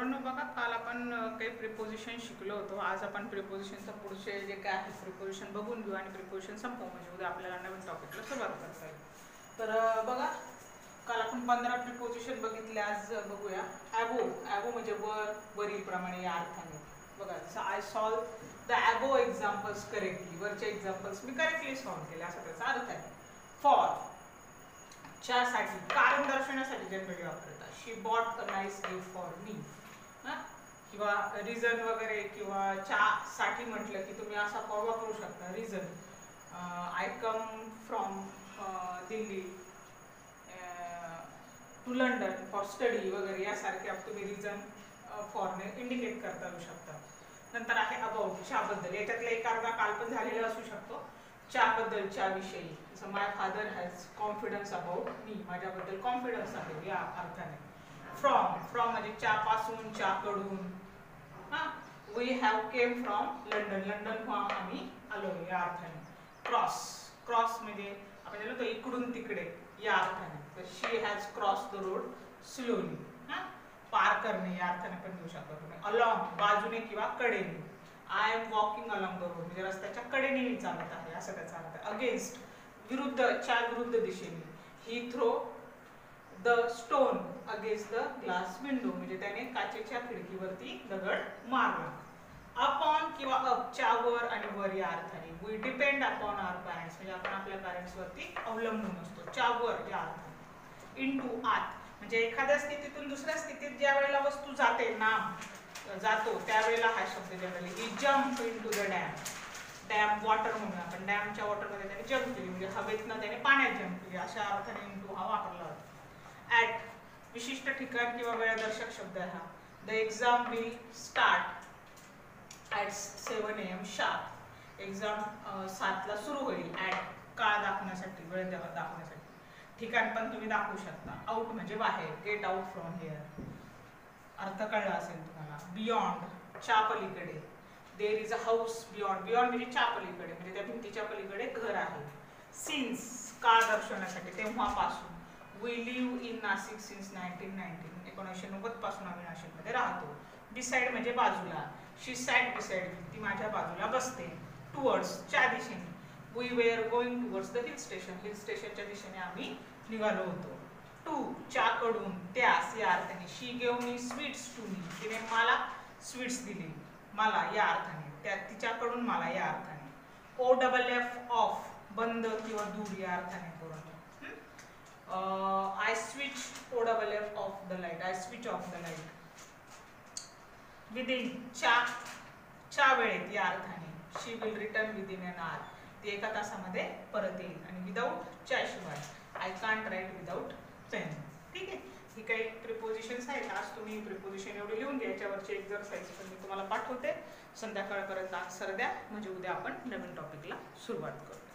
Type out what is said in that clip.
पोरांनो बघा, काल आपण काही प्रिपोजिशन शिकलो होतो. आज आपण प्रिपोजिशनचा पुढचे जे काय आहे प्रिपोजिशन बघून घेऊ आणि प्रिपोजिशन संपवू, म्हणजे उद्या आपल्याला नवीन टॉपिकला सुरुवात करता येईल. तर बघा, काल आपण 15 प्रिपोजिशन बघितले. आज बघूया ॲबो. ॲबो म्हणजे वर, वरील प्रमाणे या अर्थाने. बघा, जसं I solve the above examples correctly. वरचे एक्झाम्पल्स मी करेक्टली सॉल्व केले, असा त्याचा अर्थ आहे. फॉर, च्यासाठी, कारण दर्शवण्यासाठी जनरली वापरतात. She bought a nice gift for me. किंवा रिझन वगैरे, किंवा साठी म्हटलं की तुम्ही असा फॉर वापरू शकता. Reason, I come from Delhi to London for study वगैरे, यासारखे तुम्ही रिझन फॉरने इंडिकेट करता येऊ शकता. नंतर आहे अबाउट, च्याबद्दल. याच्यातला एक अर्धा काल पण झालेला असू शकतो. च्याबद्दलच्या विषयी, जसं my father has confidence about me, माझ्याबद्दल कॉन्फिडन्स आहे या अर्थाने. फ्रॉम, फ्रॉम म्हणजे च्यापासून, च्याकडून. We have came from London, London आम्ही आलो या अर्थाने. क्रॉस, क्रॉस म्हणजे आपण म्हणतो इकडून तिकडे या अर्थाने. तर she has cross the road slowly, पार करणे या अर्थाने पण घेऊ शकता तुम्ही. अलॉंग, बाजूने किंवा कडेने. I am walking along the road म्हणजे रस्त्याच्या कडेने मी चालत आहे, असं त्याचा अर्थ आहे. अगेन्स्ट, विरुद्ध, च्या विरुद्ध दिशेने. He throw the stone against the glass window म्हणजे त्याने काचेच्या खिडकीवरती दगड मारला. अपॉन किंवा अप, च्या वर आणि वर या अर्थाने. We depend upon our parents म्हणजे आपण आपल्या पॅरेंट्स वरती अवलंबून असतो, च्या वर या अर्थाने. इनटू, आत म्हणजे एखाद्या स्थितीतून दुसऱ्या स्थितीत ज्या वेळेला वस्तू जाते, नाम जातो, त्यावेळेला हा शब्द generally. He jump into the dam. Dam, water म्हणून आपण डॅमच्या वॉटरमध्ये त्याने जम्प केली म्हणजे हवेतनं त्याने पाण्यात जम्प केली, अशा अर्थाने इनटू हा वापरला होता. ॲट, विशिष्ट ठिकाण किंवा वेळदर्शक शब्द आहे हा. The exam will start at 7 AM sharp. Exam 7 ला सुरू होईल. ॲट, काळ दाखवण्यासाठी, वेळ दाखवण्यासाठी. ठिकाण पण तुम्ही दाखवू शकता. आउट म्हणजे बाहेर. Get out from here. अर्थ कळला असेल तुम्हाला. बियॉन्ड, च्या पलीकडे. There is a house beyond. Beyond म्हणजे च्या पलीकडे म्हणजे त्या भिंतीच्या पलीकडे घर आहे. सिन्स, काळ दर्शवण्यासाठी, तेव्हापासून. We live in Nashik since 1990. 1990 पासून आम्ही नाशिकमध्ये राहतो. बिसाइड म्हणजे बाजूला. शी सॅट बिसाइड मी, ती माझ्या बाजूला बसते. टुवर्ड्स, च्या दिशेने. We were going towards the hill station. Hill स्टेशनच्या दिशेने आम्ही निघालो होतो. टू, च्याकडून, त्यास या अर्थाने. She gave me sweets to me, तिने मला स्वीट्स दिली, मला या अर्थाने. त्या तिच्याकडून मला या अर्थाने. ओ डबल एफ, ऑफ, बंद किंवा दूर या अर्थाने. I switch, O double F, off the light. I switch off the light. Within, च्या वेळेत या अर्थाने. She will return within an hour, ती एका तासामध्ये परत येईल. आणि विदाऊट, च्याशिवाय. I can't write without pen. ठीक आहे, ही काही प्रिपोजिशन्स आहेत. आज तुम्ही प्रिपोजिशन एवढे लिहून घ्या. याच्यावरचे एक्झरसाइज पण मी तुम्हाला पाठवते. संध्याकाळपर्यंत आन्सर द्या म्हणजे उद्या आपण नवीन टॉपिकला सुरुवात करू.